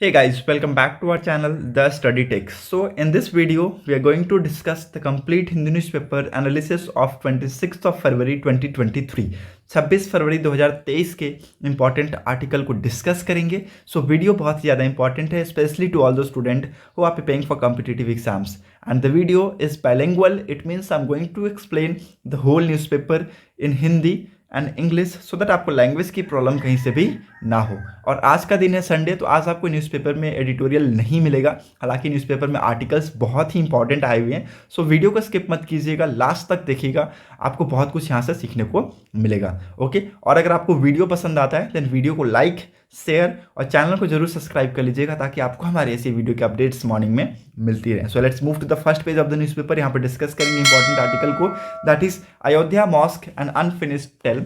Hey guys, welcome back to our channel The Study Tech. So in this video, we are going to discuss the complete Hindu newspaper analysis of 26th of February 2023. 26 फरवरी 2023 के important article को discuss करेंगे. So video बहुत ही ज़्यादा important है, specially to all the student who are preparing for competitive exams. And the video is bilingual. It means I am going to explain the whole newspaper in Hindi and English so that आपको language की problem कहीं से भी ना हो. और आज का दिन है संडे, तो आज आपको न्यूज़पेपर में एडिटोरियल नहीं मिलेगा. हालांकि न्यूज़पेपर में आर्टिकल्स बहुत ही इंपॉर्टेंट आए हुए हैं. सो वीडियो को स्किप मत कीजिएगा, लास्ट तक देखिएगा, आपको बहुत कुछ यहाँ से सीखने को मिलेगा. ओके, और अगर आपको वीडियो पसंद आता है देन वीडियो को लाइक, शेयर और चैनल को जरूर सब्सक्राइब कर लीजिएगा ताकि आपको हमारे ऐसी वीडियो के अपडेट्स मॉर्निंग में मिलती रहे. So let's move to the first page of the newspaper. यहाँ पर डिस्कस करेंगे इंपॉर्टेंट आर्टिकल को, that is Ayodhya mosque and unfinished tale.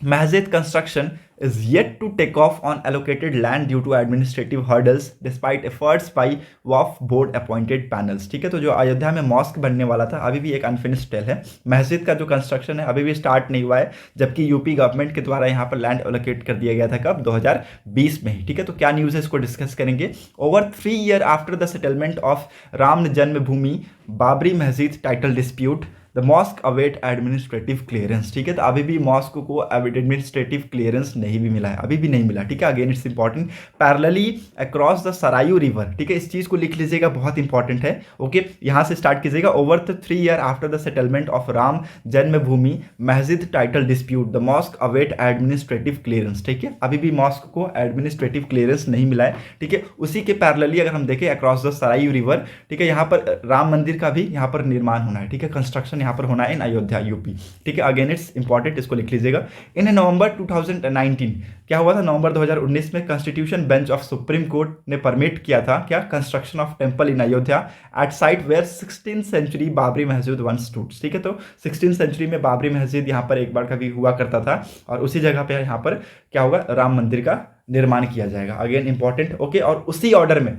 Masjid construction is yet to take off on allocated land due to administrative hurdles despite efforts by Waqf board appointed panels. ठीक है, तो जो अयोध्या में mask बनने वाला था अभी भी एक अनफिनिश्ड टेल है. मस्जिद का जो कंस्ट्रक्शन है अभी भी स्टार्ट नहीं हुआ है, जबकि यूपी गवर्नमेंट के द्वारा यहाँ पर लैंड एलोकेट कर दिया गया था कब, 2020 में ही. ठीक है, तो क्या न्यूज़ है इसको डिस्कस करेंगे. Over 3 years after the settlement of Ram जन्मभूमि बाबरी मस्जिद title dispute the mosque await administrative clearance. ठीक है, तो अभी भी मॉस्क को एडमिनिस्ट्रेटिव क्लियरेंस नहीं भी मिला है, अभी भी नहीं मिला. ठीक है, again it's important. Parallelly across the Sarayu river. ठीक है, इस चीज़ को लिख लीजिएगा, बहुत इंपॉर्टेंट है. ओके, यहाँ से स्टार्ट कीजिएगा. Over the 3 years after the settlement of Ram जन्मभूमि मस्जिद title dispute the mosque await administrative clearance. ठीक है, अभी भी मॉस्क को एडमिनिस्ट्रेटिव क्लियरेंस नहीं मिला है. ठीक है, उसी के पैरेलली अगर हम देखें अक्रॉस द सरायू रिवर, ठीक है, यहाँ पर राम मंदिर का भी यहाँ पर निर्माण होना है. ठीक है, कंस्ट्रक्शन यहाँ पर होना है इन अयोध्या यूपी. ठीक है, अगेन इट्स इंपॉर्टेंट, इसको लिख लीजिएगा. इन नवंबर 2019 क्या हुआ था, नवंबर 2019 में constitution bench of supreme court ने परमिट किया था क्या, construction of temple in Ayodhya at site where 16th century Babri Masjid once stood. ठीक है, तो 16th सेंचुरी में बाबरी मस्जिद यहाँ पर एक बार कभी हुआ करता था और उसी जगह पे यहाँ पर क्या होगा, राम मंदिर का निर्माण किया जाएगा. Again important. ओके, और उसी ऑर्डर में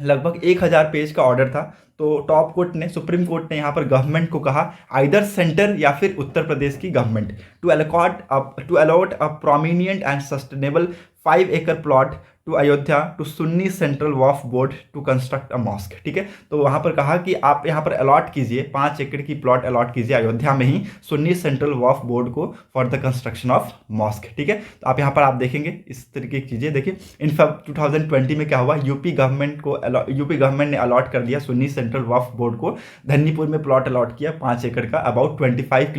लगभग 1000 पेज का ऑर्डर था. तो टॉप कोर्ट ने, सुप्रीम कोर्ट ने यहाँ पर गवर्नमेंट को कहा, आइदर सेंटर या फिर उत्तर प्रदेश की government, to allot a prominent and sustainable 5 acre plot to Ayodhya to Sunni central Waqf board to construct a mosque. ठीक है, तो वहाँ पर कहा कि आप यहाँ पर अलॉट कीजिए, 5 एकड़ की प्लॉट अलॉट कीजिए अयोध्या में ही सुन्नी सेंट्रल वक्फ बोर्ड को for the construction of mosque. ठीक है, तो आप यहाँ पर आप देखेंगे इस तरीके की चीज़ें. देखिए इन 2020 में क्या हुआ, यूपी गवर्नमेंट ने अलॉट कर दिया सुन्नी सेंट्रल वक्फ बोर्ड को, धन्नीपुर में प्लॉट अलॉट किया 5 एकड़ का, about 25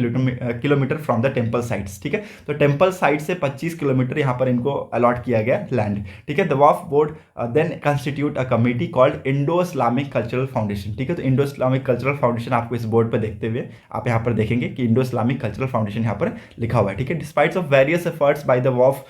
kilometre from the temple sites. ठीक है, तो टेम्पल साइट से 25 किलोमीटर यहाँ पर इनको अलॉट किया गया लैंड. ठीक है, the Waqf board then constitute a committee called Indo Islamic cultural foundation. ठीक है, तो इंडो इस्लामिक कल्चरल फाउंडेशन आपको इस बोर्ड पर देखते हुए आप यहाँ पर देखेंगे कि इंडो इस्लामिक कल्चरल फाउंडेशन यहाँ पर लिखा हुआ है. ठीक है, despites of various efforts by the Waqf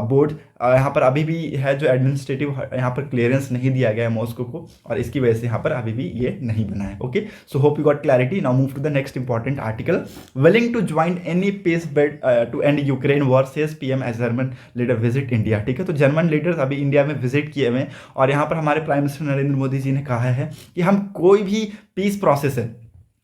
board, यहाँ पर अभी भी है जो एडमिनिस्ट्रेटिव यहाँ पर क्लियरेंस नहीं दिया गया है मॉस्को को, और इसकी वजह से यहाँ पर अभी भी ये नहीं बना है. Okay, so hope you got clarity. Now move to the next important article. Willing to join any peace bid to end Ukraine war says PM as German leader visit India. ठीक है, तो जर्मन लीडर्स अभी India में visit किए हुए हैं और यहाँ पर हमारे प्राइम मिनिस्टर नरेंद्र मोदी जी ने कहा है कि हम कोई भी पीस प्रोसेस है,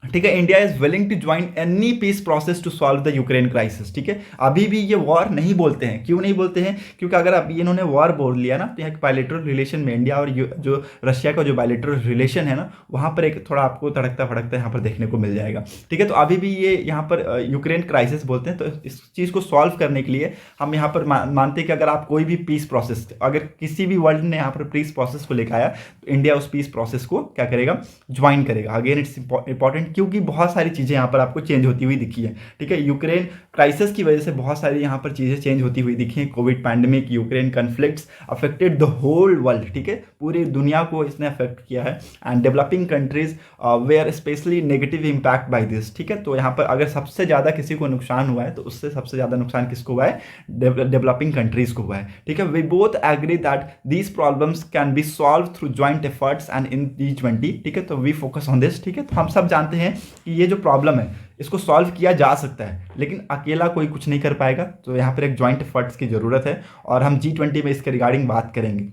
ठीक है, India is willing to join any peace process to solve the Ukraine crisis. ठीक है, अभी भी ये वॉर नहीं बोलते हैं. क्यों नहीं बोलते हैं, क्योंकि अगर अभी इन्होंने वॉर बोल लिया ना, तो यहाँ बायलैटरल रिलेशन में इंडिया और जो रशिया का जो बायलैटरल रिलेशन है ना, वहाँ पर एक थोड़ा आपको तड़कता फड़कता यहाँ पर देखने को मिल जाएगा. ठीक है, तो अभी भी ये यहाँ पर यूक्रेन क्राइसिस बोलते हैं. तो इस चीज़ को सॉल्व करने के लिए हम यहाँ पर मानते हैं कि अगर आप कोई भी पीस प्रोसेस, अगर किसी भी वर्ल्ड ने यहाँ पर पीस प्रोसेस को लेकर आया, तो इंडिया उस पीस प्रोसेस को क्या करेगा, ज्वाइन करेगा. अगेन इट्स इंपॉर्टेंट, क्योंकि बहुत सारी चीज़ें यहाँ पर आपको चेंज होती हुई दिखी है. ठीक है, यूक्रेन क्राइसिस की वजह से बहुत सारी यहाँ पर चीज़ें चेंज होती हुई दिखी हैं. Covid pandemic, Ukraine conflicts affected the whole world. ठीक है, पूरी दुनिया को इसने अफेक्ट किया है. And developing countries where specially negative impact by this. ठीक है, तो यहाँ पर अगर सबसे ज़्यादा किसी को नुकसान हुआ है तो उससे सबसे ज़्यादा नुकसान किसको हुआ है, डेवलपिंग कंट्रीज को हुआ है. ठीक है, we both agree that these problems can be solve through joint efforts and in G20. ठीक है, तो वी फोकस ऑन दिस. ठीक है, तो हम सब जानते हैं कि ये जो प्रॉब्लम है इसको सॉल्व किया जा सकता है, लेकिन अकेला कोई कुछ नहीं कर पाएगा. तो यहाँ पर एक ज्वाइंट एफर्ट्स की ज़रूरत है और हम G20 में इसके रिगार्डिंग बात करेंगे.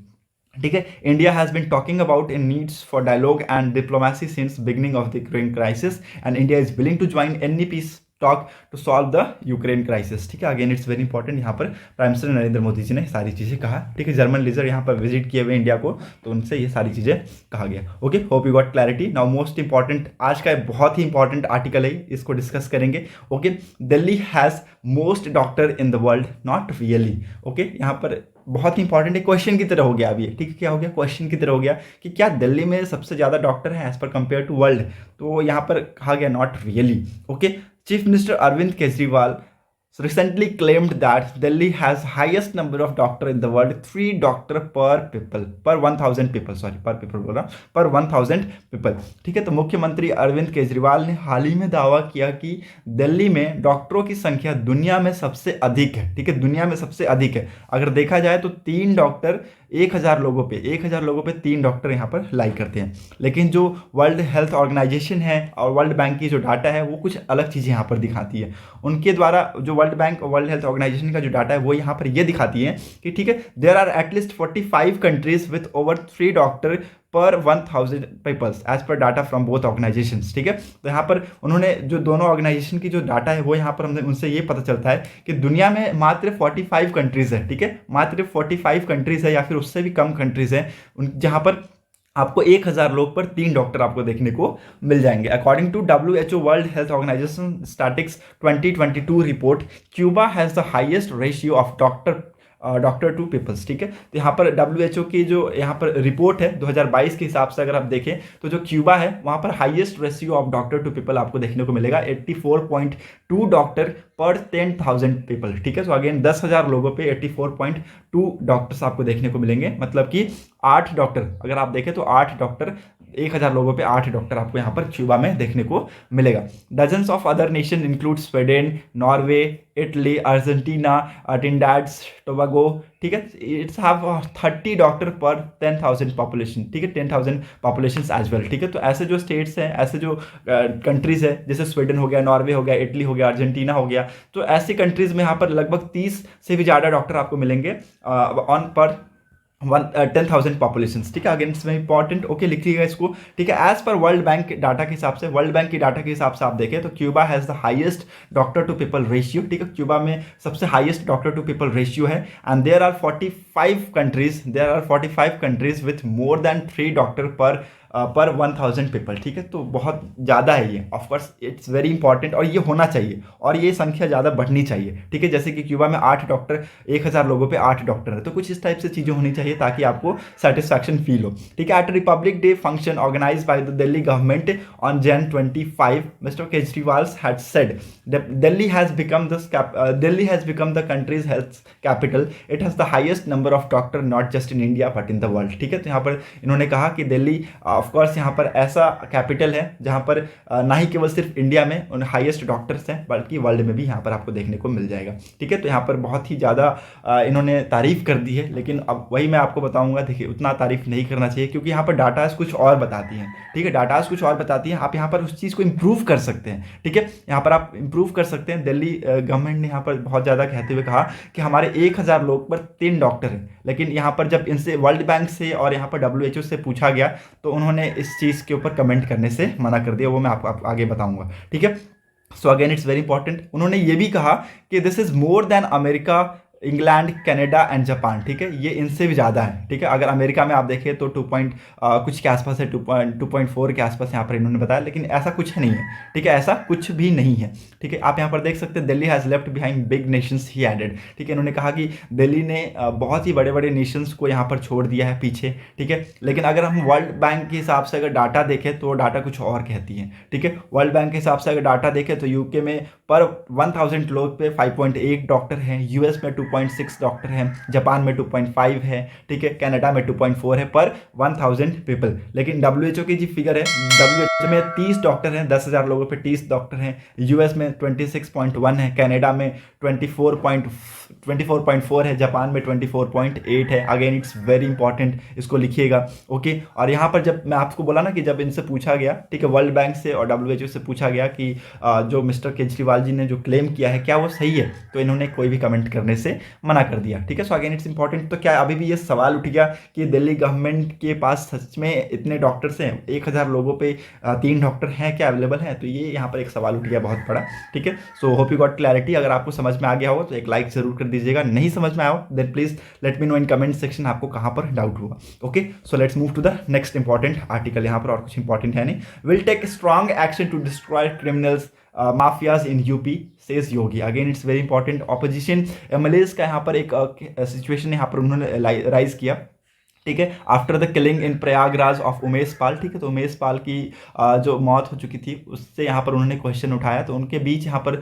ठीक है, India has been talking about in needs for dialogue and diplomacy since beginning of the Ukraine crisis and India is willing to join any peace talk to solve the Ukraine crisis. ठीक है, again it's very important, यहाँ पर prime minister Narendra Modi ji ने सारी चीज़ें कहा। ठीक है, जर्मन लीडर यहाँ पर विजिट किए हुए इंडिया को, तो उनसे ये सारी चीज़ें कहा गया। Okay, hope you got clarity. Now most important, आज का बहुत ही इंपॉर्टेंट आर्टिकल है, इसको डिस्कस करेंगे। Okay, Delhi has most doctor in the world, not really. Okay, यहाँ पर बहुत ही इंपॉर्टेंट है, क्वेश्चन की तरह हो गया अभी। ठीक है, क्या हो गया, क्वेश्चन की तरह हो गया कि क्या दिल्ली में सबसे ज़्यादा डॉक्टर हैं as per compare to world, तो यहाँ पर कहा गया not really. Okay, chief minister Arvind Kejriwal recently claimed that Delhi has highest number of doctor in the world, 3 doctor per 1000 people, sorry per people बोल रहा हूँ, per 1000 people। ठीक है, तो मुख्यमंत्री अरविंद केजरीवाल ने हाल ही में दावा किया कि दिल्ली में डॉक्टरों की संख्या दुनिया में सबसे अधिक है। ठीक है, दुनिया में सबसे अधिक है। अगर देखा जाए तो 3 डॉक्टर 1000 लोगों पे 3 डॉक्टर यहाँ पर लाई करते हैं। लेकिन जो वर्ल्ड हेल्थ ऑर्गेनाइजेशन है और वर्ल्ड बैंक की जो डाटा है वो कुछ अलग चीज़ें यहाँ पर दिखाती है। उनके द्वारा जो वर्ल्ड बैंक और वर्ल्ड हेल्थ ऑर्गेनाइजेशन का जो डाटा है वो यहाँ पर ये दिखाती है कि ठीक है, there are at least 45 countries with over 3 doctor per 1000 peoples as per data from both organizations. ठीक है, तो यहाँ पर उन्होंने जो दोनों ऑर्गेनाइजेशन की जो डाटा है वो यहाँ पर हमने उनसे ये पता चलता है कि दुनिया में मात्र 45 कंट्रीज है। ठीक है, मात्र 45 कंट्रीज है या फिर उससे भी कम कंट्रीज है जहाँ पर आपको 1000 लोग पर 3 डॉक्टर आपको देखने को मिल जाएंगे। According to WHO world health organization statistics 2022 report, Cuba has the highest ratio of doctor to peoples. ठीक है, तो यहाँ पर WHO की जो यहाँ पर रिपोर्ट है 2022 के हिसाब से अगर आप देखें तो जो क्यूबा है वहाँ पर highest ratio of doctor to people आपको देखने को मिलेगा, 84.2 डॉक्टर पर 10,000 पीपल। ठीक है, तो अगेन 10,000 लोगों पे 84.2 डॉक्टर्स आपको देखने को मिलेंगे, मतलब कि 8 डॉक्टर, अगर आप देखें तो 8 डॉक्टर 1000 लोगों पे 8 डॉक्टर आपको यहाँ पर क्यूबा में देखने को मिलेगा। Dozens of other nation include Sweden, Norway, Italy, Argentina, Trinidad Tobago. ठीक है, इट्स हैव 30 डॉक्टर पर 10,000 पॉपुलेशन। ठीक है, 10,000 पॉपुलेशन एज वेल। ठीक है, तो ऐसे जो स्टेट्स हैं, ऐसे जो कंट्रीज है, जैसे स्वीडन हो गया, नॉर्वे हो गया, इटली हो गया, अर्जेंटीना हो गया, तो ऐसी कंट्रीज में यहाँ पर लगभग 30 से भी ज़्यादा डॉक्टर आपको मिलेंगे ऑन पर 10,000 पॉपुलेशन। ठीक है, again it's very important. Okay, लिखिएगा इसको। ठीक है, as per world bank data के हिसाब से, वर्ल्ड बैंक की डाटा के हिसाब से आप देखें तो Cuba has the highest doctor to people ratio. ठीक है, क्यूबा में सबसे highest doctor to people ratio है। And there are 45 countries with more than 3 doctor per 1000 people. ठीक है, तो बहुत ज़्यादा है ये। ऑफकोर्स इट्स वेरी इंपॉर्टेंट और ये होना चाहिए और ये संख्या ज़्यादा बढ़नी चाहिए। ठीक है, जैसे कि क्यूबा में 8 डॉक्टर 1000 लोगों पे 8 डॉक्टर है, तो कुछ इस टाइप से चीज़ें होनी चाहिए ताकि आपको सेटिस्फैक्शन फील हो। ठीक है, at Republic Day function organize by the Delhi government on Jan 25, mister Kejriwal had said Delhi has become the country's health capital. It has the highest number of doctor not just in India but in the world. ठीक है, तो यहाँ पर इन्होंने कहा कि Delhi of course यहाँ पर ऐसा कैपिटल है जहाँ पर ना ही केवल सिर्फ इंडिया में उन हाईएस्ट डॉक्टर्स हैं बल्कि वर्ल्ड में भी यहाँ पर आपको देखने को मिल जाएगा। ठीक है, तो यहाँ पर बहुत ही ज़्यादा इन्होंने तारीफ कर दी है, लेकिन अब वही मैं आपको बताऊंगा, देखिए उतना तारीफ नहीं करना चाहिए क्योंकि यहाँ पर डाटाज कुछ और बताती हैं। ठीक है, डाटाज कुछ और बताती हैं, आप यहाँ पर उस चीज़ को इम्प्रूव कर सकते हैं। ठीक है, यहाँ पर आप इम्प्रूव कर सकते हैं। दिल्ली गवर्नमेंट ने यहाँ पर बहुत ज़्यादा कहते हुए कहा कि हमारे 1000 लोग पर 3 डॉक्टर हैं, लेकिन यहाँ पर जब इनसे वर्ल्ड बैंक से और यहाँ पर WHO से पूछा गया तो उन्होंने इस चीज़ के ऊपर कमेंट करने से मना कर दिया, वो मैं आपको आगे बताऊंगा। ठीक है, so again it's very important. उन्होंने ये भी कहा कि this is more than America, England, Canada and Japan. ठीक है, ये इनसे भी ज़्यादा है। ठीक है, अगर अमेरिका में आप देखें तो 2 कुछ के आसपास है, 2.4 के आसपास यहाँ पर इन्होंने बताया, लेकिन ऐसा कुछ नहीं है। ठीक है, ऐसा कुछ भी नहीं है। ठीक है, आप यहाँ पर देख सकते हैं Delhi has left behind big nations he added. ठीक है, इन्होंने कहा कि दिल्ली ने बहुत ही बड़े बड़े नेशंस को यहाँ पर छोड़ दिया है पीछे। ठीक है, लेकिन अगर हम वर्ल्ड बैंक के हिसाब से अगर डाटा देखें तो डाटा कुछ और कहती है। ठीक है, वर्ल्ड बैंक के हिसाब से अगर डाटा देखें तो यूके में पर 1000 लोग पे 5.8 डॉक्टर हैं, यूएस में 2.6 डॉक्टर हैं, जापान में 2.5 है। ठीक है, कनाडा में 2.4 है पर 1000 पीपल। लेकिन WHO की जी फिगर है, WHO में 30 डॉक्टर हैं, 10,000 लोगों पे 30 डॉक्टर हैं, यूएस में 26.1 है, कनाडा में 24.4 है, जापान में 24.8 है। अगेन इट्स वेरी इंपॉर्टेंट, इसको लिखिएगा। ओके, और यहाँ पर जब मैं आपको बोला ना कि जब इनसे पूछा गया, ठीक है, वर्ल्ड बैंक से और WHO से पूछा गया कि जो मिस्टर केजरीवाल जी ने जो क्लेम किया है क्या वो सही है, तो इन्होंने कोई भी कमेंट करने से मना कर दिया। ठीक है, सो अगेन इट्स इंपॉर्टेंट। तो क्या अभी भी ये सवाल उठ गया कि दिल्ली गवर्नमेंट के पास सच में इतने डॉक्टर्स हैं, 1000 लोगों पे 3 डॉक्टर हैं क्या अवेलेबल हैं? तो ये यहाँ पर एक सवाल उठ गया बहुत बड़ा। ठीक है, सो होप यू गॉट क्लैरिटी। अगर आपको समझ में आ गया हो तो एक लाइक जरूर कर दीजिएगा, नहीं समझ में आओ then please let me know in comment section आपको कहाँ पर डाउट हुआ। Okay, so let's move to the next important article. यहाँ पर और कुछ इंपॉर्टेंट है नहीं। Will take strong action to destroy criminals mafias in UP says Yogi. Again it's very important. Opposition MLAs का यहाँ पर एक सिचुएशन यहाँ पर उन्होंने राइज किया। ठीक है, after the killing in Prayagraj of Umesh Pal. ठीक है, तो उमेश पाल की जो मौत हो चुकी थी उससे यहाँ पर उन्होंने क्वेश्चन उठाया। तो उनके बीच यहाँ पर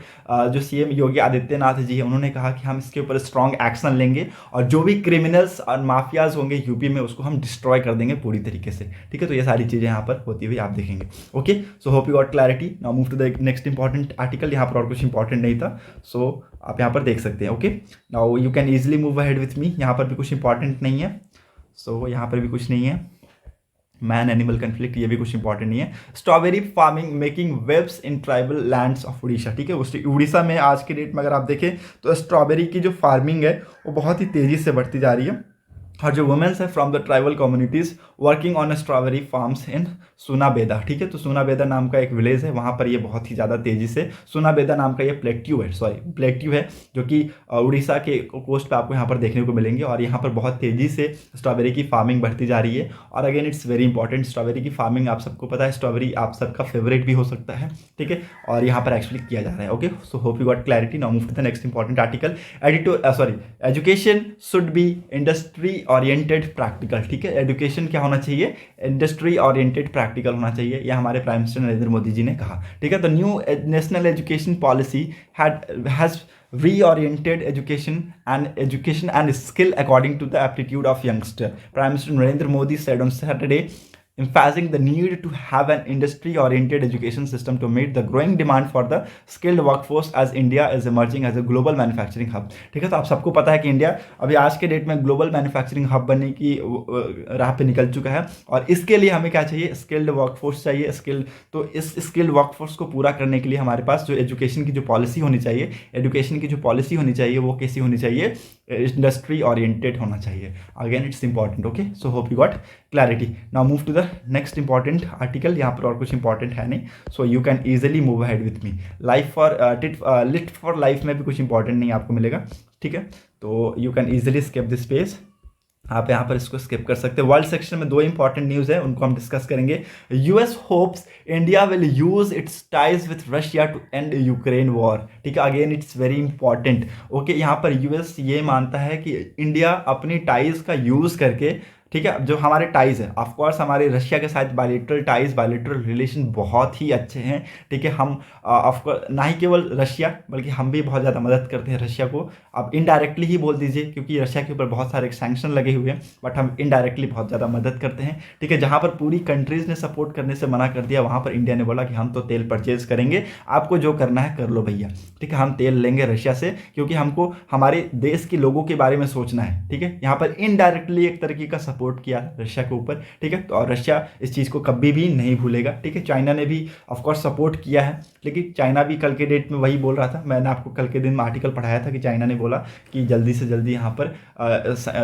जो सीएम योगी आदित्यनाथ जी है उन्होंने कहा कि हम इसके ऊपर स्ट्रॉन्ग एक्शन लेंगे और जो भी क्रिमिनल्स और माफियाज होंगे यूपी में उसको हम डिस्ट्रॉय कर देंगे पूरी तरीके से। ठीक है, तो ये सारी चीज़ें यहाँ पर होती हुई आप देखेंगे। Okay, so hope you got clarity. Now move to the next important article. यहाँ पर और कुछ इंपॉर्टेंट नहीं था, सो आप यहाँ पर देख सकते हैं। Okay, now you can easily move ahead with मी। यहाँ पर भी कुछ इंपॉर्टेंट नहीं है, सो यहाँ पर भी कुछ नहीं है। मैन एनिमल कन्फ्लिक्ट, ये भी कुछ इंपॉर्टेंट नहीं है। Strawberry farming making waves in tribal lands of Odisha. ठीक है, उड़ीसा में आज के डेट में अगर आप देखें तो स्ट्रॉबेरी की जो फार्मिंग है वो बहुत ही तेज़ी से बढ़ती जा रही है और जो वुमेन्स है from the tribal communities working on strawberry farms in Sunabeda. ठीक है, तो सुनाबेदा नाम का एक विलेज है, वहाँ पर ये बहुत ही ज़्यादा तेज़ी से, सुनाबेदा नाम का ये प्लेट्यू है जो कि उड़ीसा के कोस्ट पे आपको यहाँ पर देखने को मिलेंगे और यहाँ पर बहुत तेज़ी से स्ट्रॉबेरी की फार्मिंग बढ़ती जा रही है। और again it's very important, strawberry की फार्मिंग आप सबको पता है, स्ट्रॉबेरी आप सबका फेवरेट भी हो सकता है। ठीक है, और यहाँ पर एक्चुअली किया जा रहा है। Okay, so hope you got clarity. Now move to the next important article. Education should be industry oriented practical. ठीक है, एजुकेशन क्या होना चाहिए? इंडस्ट्री ओरिएंटेड प्रैक्टिकल होना चाहिए, यह हमारे प्राइम मिनिस्टर नरेंद्र मोदी जी ने कहा। ठीक है, the new national education policy has reoriented education and skill according to the aptitude of youngster. Prime Minister Narendra Modi said on Saturday, emphasizing the need to have an industry-oriented education system to meet the growing demand for the skilled workforce as India is emerging as a global manufacturing hub. ठीक है, तो आप सबको पता है कि India अभी आज के डेट में ग्लोबल मैन्युफैक्चरिंग हब बनने की राह पे निकल चुका है और इसके लिए हमें क्या चाहिए? स्किल्ड वर्कफोर्स चाहिए। तो इस स्किल्ड वर्कफोर्स को पूरा करने के लिए हमारे पास जो एजुकेशन की जो पॉलिसी होनी चाहिए, एजुकेशन की जो पॉलिसी होनी चाहिए वो कैसी होनी चाहिए? इंडस्ट्री ओरिएंटेड होना चाहिए। Again it's important. Okay, so hope you got clarity. Now move to the next important article. यहाँ पर और कुछ इंपॉर्टेंट है नहीं, so you can easily move ahead with me. Life for lit for life में भी कुछ इंपॉर्टेंट नहीं आपको मिलेगा। ठीक है, तो you can easily skip this page, आप यहाँ पर इसको स्किप कर सकते हैं। वर्ल्ड सेक्शन में 2 इंपॉर्टेंट न्यूज़ है, उनको हम डिस्कस करेंगे। US hopes India will use its ties with Russia to end Ukraine war. ठीक है, again it's very important. Okay, यहाँ पर यूएस ये मानता है कि इंडिया अपनी टाइज का यूज़ करके, ठीक है, जो हमारे टाइज है ऑफकोर्स हमारे रशिया के साथ बायलिटरल रिलेशन बहुत ही अच्छे हैं। ठीक है, हम ऑफकोर्स ना ही केवल रशिया बल्कि हम भी बहुत ज़्यादा मदद करते हैं रशिया को। आप इनडायरेक्टली ही बोल दीजिए क्योंकि रशिया के ऊपर बहुत सारे सैंक्शन लगे हुए हैं, बट हम इनडायरेक्टली बहुत ज़्यादा मदद करते हैं। ठीक है, जहाँ पर पूरी कंट्रीज़ ने सपोर्ट करने से मना कर दिया वहाँ पर इंडिया ने बोला कि हम तो तेल परचेज करेंगे, आपको जो करना है कर लो भैया। ठीक है, हम तेल लेंगे रशिया से क्योंकि हमको हमारे देश के लोगों के बारे में सोचना है। ठीक है, यहाँ पर इनडायरेक्टली एक तरीके का सपोर्ट किया रशिया के ऊपर। ठीक है, तो और रशिया इस चीज़ को कभी भी नहीं भूलेगा। ठीक है, चाइना ने भी ऑफकोर्स सपोर्ट किया है, लेकिन चाइना भी कल के डेट में वही बोल रहा था, मैंने आपको कल के दिन में आर्टिकल पढ़ाया था कि चाइना ने बोला कि जल्दी से जल्दी यहाँ पर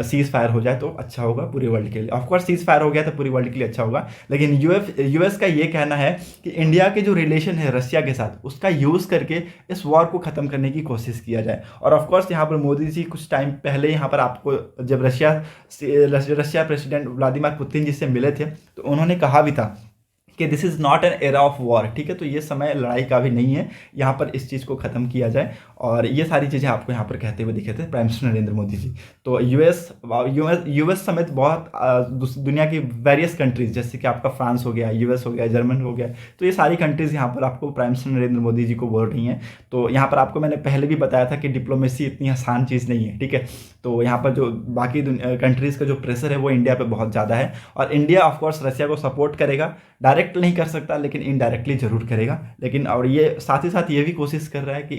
सीज फायर हो जाए तो अच्छा होगा पूरे वर्ल्ड के लिए। ऑफकोर्स सीज फायर हो गया तो पूरी वर्ल्ड के लिए अच्छा होगा, लेकिन यूएस का ये कहना है कि इंडिया के जो रिलेशन है रशिया के साथ उसका यूज़ करके इस वॉर को ख़त्म करने की कोशिश किया जाए। और ऑफकोर्स यहाँ पर मोदी जी कुछ टाइम पहले यहाँ पर आपको जब रशिया प्रेसिडेंट व्लादिमीर पुतिन जी से मिले थे तो उन्होंने कहा भी था कि this is not an era of war. ठीक है, तो ये समय लड़ाई का भी नहीं है, यहाँ पर इस चीज़ को ख़त्म किया जाए। और ये सारी चीज़ें आपको यहाँ पर कहते हुए दिखे थे प्राइम मिनिस्टर नरेंद्र मोदी जी। तो यूएस समेत बहुत दुनिया की वेरियस कंट्रीज़ जैसे कि आपका फ्रांस हो गया, यूएस हो गया, जर्मन हो गया, तो ये सारी कंट्रीज़ यहाँ पर आपको प्राइम मिनिस्टर नरेंद्र मोदी जी को बोल रही हैं। तो यहाँ पर आपको मैंने पहले भी बताया था कि डिप्लोमेसी इतनी आसान चीज़ नहीं है। ठीक है, तो यहाँ पर जो बाकी कंट्रीज़ का जो प्रेशर है वो इंडिया पर बहुत ज़्यादा है और इंडिया ऑफकोर्स रशिया को सपोर्ट करेगा, डायरेक्ट नहीं कर सकता लेकिन इनडायरेक्टली जरूर करेगा। लेकिन और ये साथ ही साथ ये भी कोशिश कर रहा है कि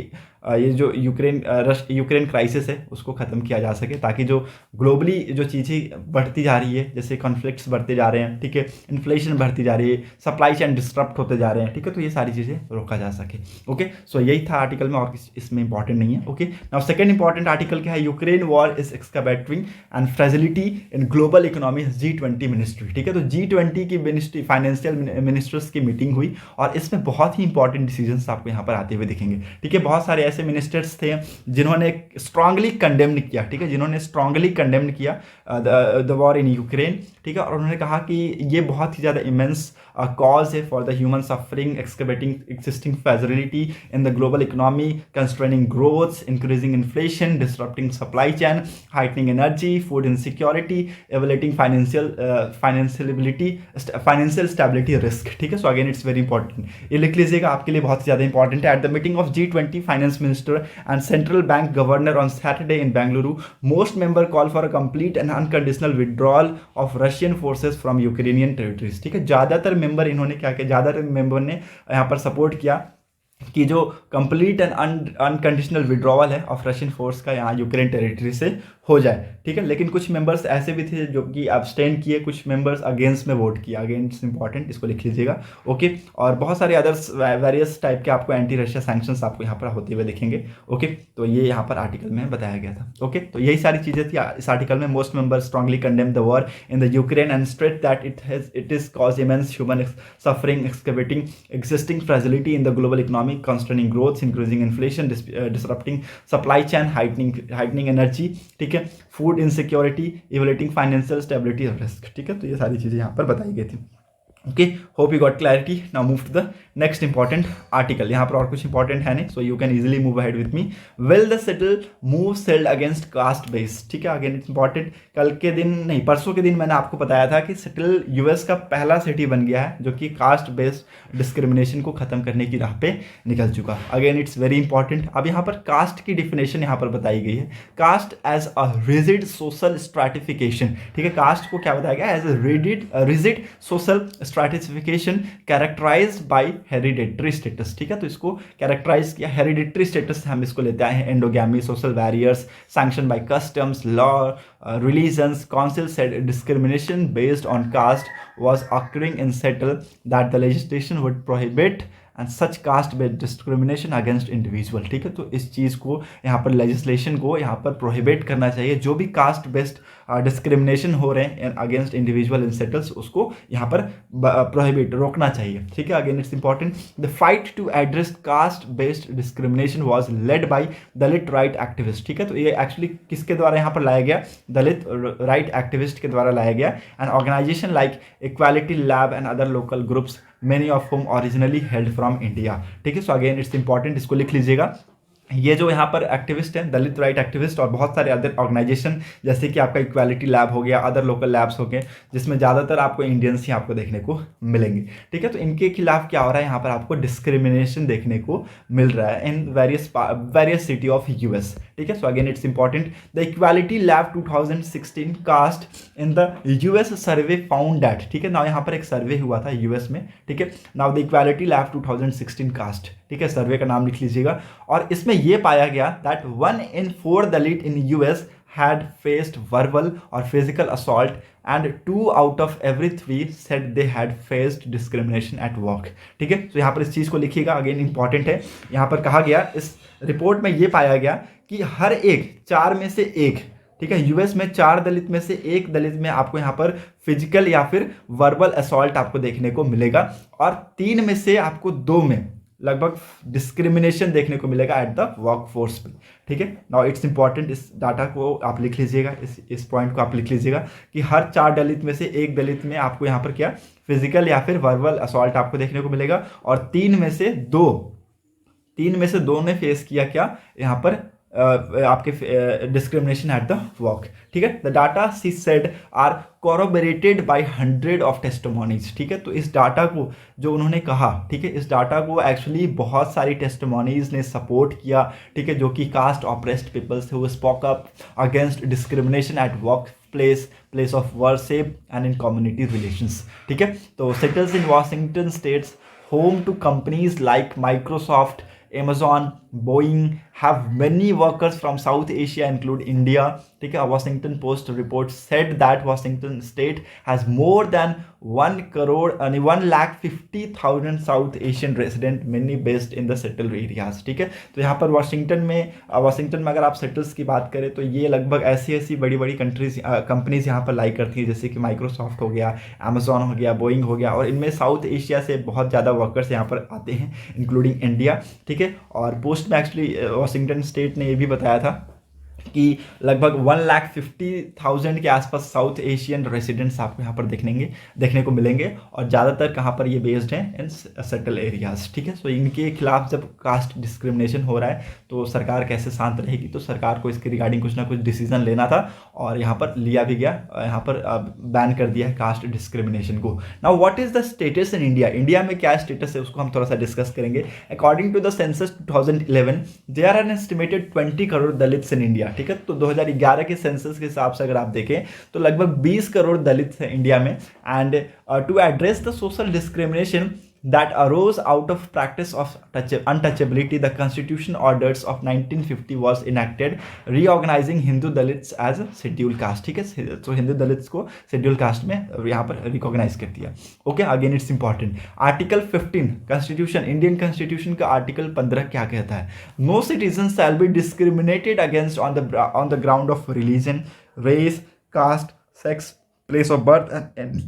ये ये जो यूक्रेन क्राइसिस है उसको ख़त्म किया जा सके, ताकि जो ग्लोबली जो चीज़ें बढ़ती जा रही है, जैसे कॉन्फ्लिक्ट्स बढ़ते जा रहे हैं, ठीक है, इन्फ्लेशन बढ़ती जा रही है, सप्लाई चेन डिस्टर्ब होते जा रहे हैं, ठीक है, तो ये सारी चीज़ें रोका जा सके। ओके, सो यही था आर्टिकल में, और इसमें इंपॉर्टेंट नहीं है। Okay, now second important article क्या है, Ukraine war is excavating and fragility in global economy G20 ministry, ठीक है, तो G20 की मिनिस्ट्री, फाइनेंशियल मिनिस्टर्स की मीटिंग हुई और इसमें बहुत ही इंपॉर्टेंट डिसीजंस आपको यहाँ पर आते हुए दिखेंगे, ठीक है। बहुत सारे ऐसे मिनिस्टर्स थे जिन्होंने स्ट्रांगली कंडेम्ड किया, ठीक है, जिन्होंने स्ट्रांगली कंडेम्ड किया द वॉर इन यूक्रेन, ठीक है, और उन्होंने कहा कि ये बहुत ही ज़्यादा इमेंस cause है for the human suffering, excavating existing fragility in the global economy, constraining growth, increasing inflation, disrupting supply chain, heightening energy, food insecurity, evaluating financial stability risk, ठीक है। So again it's very important, ये लिख लीजिएगा, आपके लिए बहुत ज़्यादा important है। At the meeting of G20 finance minister and central bank governor on Saturday in Bengaluru, most member call for a complete and unconditional withdrawal of Russian forces from Ukrainian territories, ठीक है। ज़्यादातर मेंबर इन्होंने क्या किया, ज़्यादातर member ने यहाँ पर सपोर्ट किया कि जो कंप्लीट एंड अनकंडीशनल विड्रॉवल है ऑफ रशियन फोर्स का यहाँ यूक्रेन टेरिटरी से हो जाए, ठीक है। लेकिन कुछ मेंबर्स ऐसे भी थे जो कि अब्सटेन किए, कुछ मेंबर्स अगेंस्ट में वोट किया, अगेंस्ट इंपॉर्टेंट, इसको लिख लीजिएगा। ओके, और बहुत सारे अदर्स वेरियस टाइप के आपको एंटी रशिया सैंक्शंस आपको यहाँ पर होते हुए दिखेंगे। ओके, तो ये यहाँ पर आर्टिकल में बताया गया था। ओके, तो यही सारी चीज़ें थी इस आर्टिकल में। Most members strongly condemn the war in the Ukraine and stressed that it is cause immense human suffering, excavating existing fragility in the global economy, constraining growth, increasing inflation, disrupting supply chain, heightening energy, ठीक है, food insecurity, evaluating financial stability risk, ठीक है। तो ये सारी चीज़ें यहाँ पर बताई गई थी। Okay, hope you got clarity. Now move to the next important article. यहाँ पर और कुछ इंपॉर्टेंट है नहीं, so you can easily move ahead with me. Will the settle move sealed against caste base, ठीक है, अगेन इट्स इंपॉर्टेंट। कल के दिन नहीं, परसों के दिन मैंने आपको बताया था कि सेटल यूएस का पहला सिटी बन गया है जो कि कास्ट बेस्ड डिस्क्रिमिनेशन को खत्म करने की राह पे निकल चुका। Again it's very important. अब यहाँ पर कास्ट की डिफिनेशन यहाँ पर बताई गई है, caste as a rigid social stratification, ठीक है। कास्ट को क्या बताया गया, as a rigid social stratification characterized by hereditary status, ठीक है। तो इसको कैरेक्टराइज किया हेरिडिटरी स्टेटस से हम इसको लेते आए हैं। Endogamy, social barriers, sanction bye customs, law, religions. Council said discrimination based on caste was occurring in settle, that the legislation would prohibit and such caste based discrimination against individual, ठीक है। तो इस चीज़ को यहाँ पर लेजिस्लेशन को यहाँ पर प्रोहिबिट करना चाहिए, जो भी कास्ट बेस्ड डिस्क्रिमिनेशन हो रहे हैं अगेंस्ट इंडिविजुअल इन सेटल्स, उसको यहाँ पर प्रोहिबिट, रोकना चाहिए, ठीक है। Again it's important. The fight to address caste based discrimination was led by Dalit right activist, ठीक है। तो ये एक्चुअली किसके द्वारा यहाँ पर लाया गया, दलित राइट एक्टिविस्ट के द्वारा लाया गया। And organization like equality lab and other local groups, many of whom originally hailed from India, ठीक है। सो अगेन इट्स इंपॉर्टेंट, इसको लिख लीजिएगा। ये जो यहाँ पर एक्टिविस्ट हैं, दलित राइट एक्टिविस्ट, और बहुत सारे अदर ऑर्गेनाइजेशन जैसे कि आपका इक्वालिटी लैब हो गया, अदर लोकल लैब्स हो गए, जिसमें ज़्यादातर आपको इंडियंस ही आपको देखने को मिलेंगे, ठीक है। तो इनके खिलाफ क्या हो रहा है, यहाँ पर आपको डिस्क्रिमिनेशन देखने को मिल रहा है in various city of US, ठीक है। So again it's important. The equality lab 2016 caste in the US survey found that, ठीक है। नाउ यहाँ पर एक सर्वे हुआ था यूएस में, ठीक है। Now the equality lab 2016 caste, ठीक है, सर्वे का नाम लिख लीजिएगा। और इसमें यह पाया गया that 1 in 4 Dalit in US had faced verbal or physical assault and 2 out of every 3 said they had faced discrimination at work, ठीक है। तो यहाँ पर इस चीज़ को लिखिएगा, अगेन इंपॉर्टेंट है। यहाँ पर कहा गया, इस रिपोर्ट में ये पाया गया कि हर एक 4 में से 1, ठीक है, यूएस में 4 दलित में से 1 दलित में आपको यहाँ पर फिजिकल या फिर वर्बल असॉल्ट आपको देखने को मिलेगा, और 3 में से आपको 2 में लगभग डिस्क्रिमिनेशन देखने को मिलेगा एट द वर्क फोर्स पे, ठीक है। नाउ इट्स इंपॉर्टेंट, इस डाटा को आप लिख लीजिएगा, इस पॉइंट को आप लिख लीजिएगा कि हर 4 दलित में से 1 दलित में आपको यहाँ पर क्या फिजिकल या फिर वर्बल असॉल्ट आपको देखने को मिलेगा, और 3 में से 2 ने फेस किया क्या यहाँ पर आपके डिस्क्रिमिनेशन एट द वर्क, ठीक है। The data she said are corroborated by 100 of testimonies, ठीक है। तो इस डाटा को जो उन्होंने कहा, ठीक है, इस डाटा को एक्चुअली बहुत सारी टेस्टिमोनीज ने सपोर्ट किया, ठीक है, जो कि कास्ट ऑप्रेस्ड पीपल्स थे, वो spoke up against discrimination at work place of worship and in community relations, ठीक है। तो Seattle's in Washington states home to companies like Microsoft, Amazon, Boeing, have many workers from South Asia, include India. ठीक है, Washington Post report said that Washington state has more than 1,50,000 South Asian resident, many based in the settled areas. ठीक है, तो यहाँ पर Washington में अगर आप सेटल्स की बात करें तो ये लगभग ऐसी बड़ी बड़ी कंपनीज यहाँ पर लाई करती है, जैसे कि माइक्रोसॉफ्ट हो गया, अमेजॉन हो गया, बोइंग हो गया, और इनमें साउथ एशिया से बहुत ज़्यादा वर्कर्स यहाँ पर आते हैं, इंक्लूडिंग इंडिया. ठीक है, और पोस्ट में एक्चुअली वाशिंगटन स्टेट ने ये भी बताया था कि लगभग 1,50,000 के आसपास साउथ एशियन रेसिडेंट्स आपको यहाँ पर देखने को मिलेंगे, और ज़्यादातर कहाँ पर ये बेस्ड हैं, इन सेटल एरियाज. ठीक है, सो इनके खिलाफ जब कास्ट डिस्क्रिमिनेशन हो रहा है तो सरकार कैसे शांत रहेगी, तो सरकार को इसके रिगार्डिंग कुछ ना कुछ डिसीजन लेना था, और यहाँ पर लिया भी गया. यहाँ पर बैन कर दिया है कास्ट डिस्क्रिमिनेशन को. Now what is the status in India में क्या स्टेटस है उसको हम थोड़ा सा डिस्कस करेंगे. According to the census 2011 there are an estimated 20 crore Dalits in India. ठीक है, तो 2011 के सेंसस के हिसाब से अगर आप देखें तो लगभग 20 करोड़ दलित हैं इंडिया में. And to address the social discrimination that arose out of practice of untouchability, the constitution orders of 1950 was enacted, reorganizing Hindu Dalits as a scheduled caste. ठीक है, तो हिंदू दलित्स को शेड्यूल कास्ट में यहाँ पर रिकॉग्नाइज कर दिया. Okay, again it's important. Article 15 constitution, Indian constitution का आर्टिकल 15 क्या कहता है? No citizen shall be discriminated against on the ground of religion, race, caste, sex, place of birth and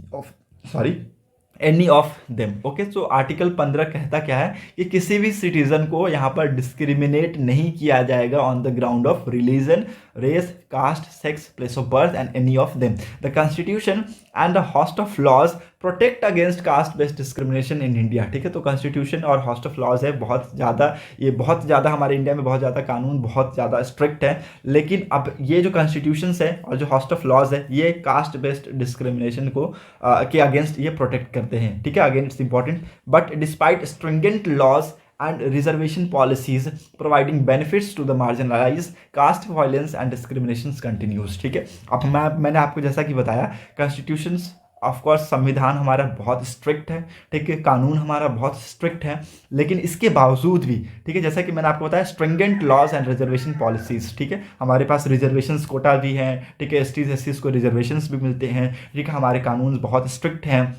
any of them. Okay, so article 15 कहता क्या है कि किसी भी सिटीजन को यहाँ पर डिस्क्रिमिनेट नहीं किया जाएगा on the ground of religion, race, caste, sex, place of birth and any of them. The constitution and the host of laws protect against caste based discrimination in India. ठीक है, तो constitution और host of laws है बहुत ज़्यादा हमारे India में बहुत ज़्यादा कानून बहुत ज़्यादा स्ट्रिक्ट है. लेकिन अब ये जो कॉन्स्टिट्यूशंस है और जो होस्ट ऑफ लॉज है ये कास्ट बेस्ड डिस्क्रिमिनेशन को के अगेंस्ट ये प्रोटेक्ट करते हैं. ठीक है, again it's important. But despite stringent laws and reservation policies providing benefits to the marginalized, caste violence and discriminations continues. ठीक है, अब मैंने आपको जैसा कि बताया कॉन्स्टिट्यूशंस ऑफकोर्स संविधान हमारा बहुत स्ट्रिक्ट है. ठीक है, कानून हमारा बहुत स्ट्रिक्ट है, लेकिन इसके बावजूद भी ठीक है, जैसा कि मैंने आपको बताया stringent laws and reservation policies. ठीक है, हमारे पास रिजर्वेशंस कोटा भी हैं. ठीक है, एसटीज को रिजर्वेशंस भी मिलते हैं. ठीक है, हमारे कानून बहुत स्ट्रिक्ट हैं.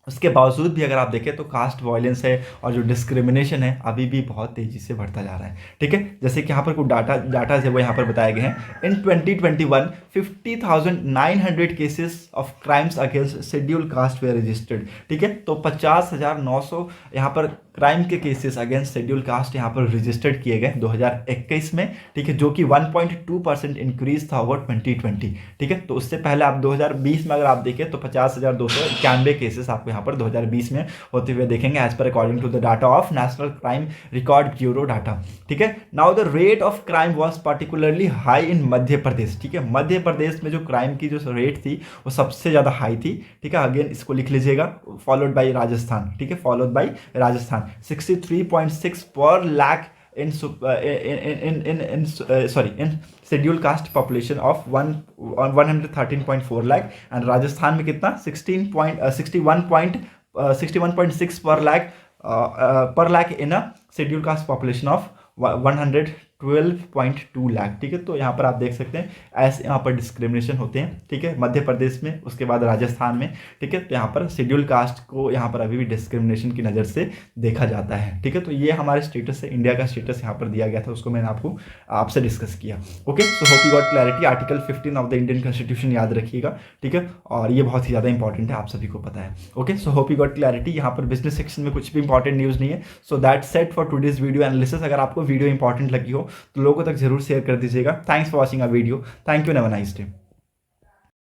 उसके बावजूद भी अगर आप देखें तो कास्ट वायलेंस है और जो डिस्क्रिमिनेशन है अभी भी बहुत तेज़ी से बढ़ता जा रहा है. ठीक है, जैसे कि यहाँ पर कुछ डाटा है वो यहाँ पर बताए गए हैं. In 2021 50,900 cases of crimes against schedule caste were registered. ठीक है, तो 50,900 यहाँ पर क्राइम के केसेस अगेंस्ट शेड्यूल कास्ट यहाँ पर रजिस्टर्ड किए गए 2021 में. ठीक है, जो कि 1.2% इंक्रीज था ओवर 2020. ठीक है, तो उससे पहले आप 2020 में अगर आप देखें तो 50,291 केसेस आपको यहाँ पर 2020 में होते हुए देखेंगे as per according to the data of national crime record bureau data. ठीक है, now the rate of crime was particularly high in Madhya Pradesh. ठीक है, मध्य प्रदेश में जो क्राइम की जो रेट थी वो सबसे ज़्यादा हाई थी. ठीक है, अगेन इसको लिख लीजिएगा. Followed by Rajasthan. ठीक है, followed by Rajasthan 63.6 per lakh in scheduled caste population of 113.4 lakh. And Rajasthan में कितना 61.6 per lakh in a scheduled caste population of 112.2 lakh. ठीक है, तो यहाँ पर आप देख सकते हैं ऐसे यहाँ पर डिस्क्रिमिनेशन होते हैं. ठीक है, मध्य प्रदेश में, उसके बाद राजस्थान में. ठीक है, तो यहाँ पर शेड्यूल कास्ट को यहाँ पर अभी भी डिस्क्रिमिनेशन की नज़र से देखा जाता है. ठीक है, तो ये हमारे स्टेटस है, इंडिया का स्टेटस यहाँ पर दिया गया था, उसको मैंने आपसे डिस्कस किया. Okay, so hope you got clarity. Article 15 of the Indian constitution याद रखिएगा. ठीक है, और ये बहुत ही ज़्यादा इंपॉर्टेंट है, आप सभी को पता है. Okay, so hope you got clarity. यहाँ पर बिजनेस सेक्शन में कुछ भी इंपॉर्टेंट न्यूज़ नहीं है. So that set for today's video analysis. अगर आपको वीडियो इंपॉर्टेंट लगी हो तो लोगों तक जरूर शेयर कर दीजिएगा. Thanks for watching a video. Thank you, have a nice day.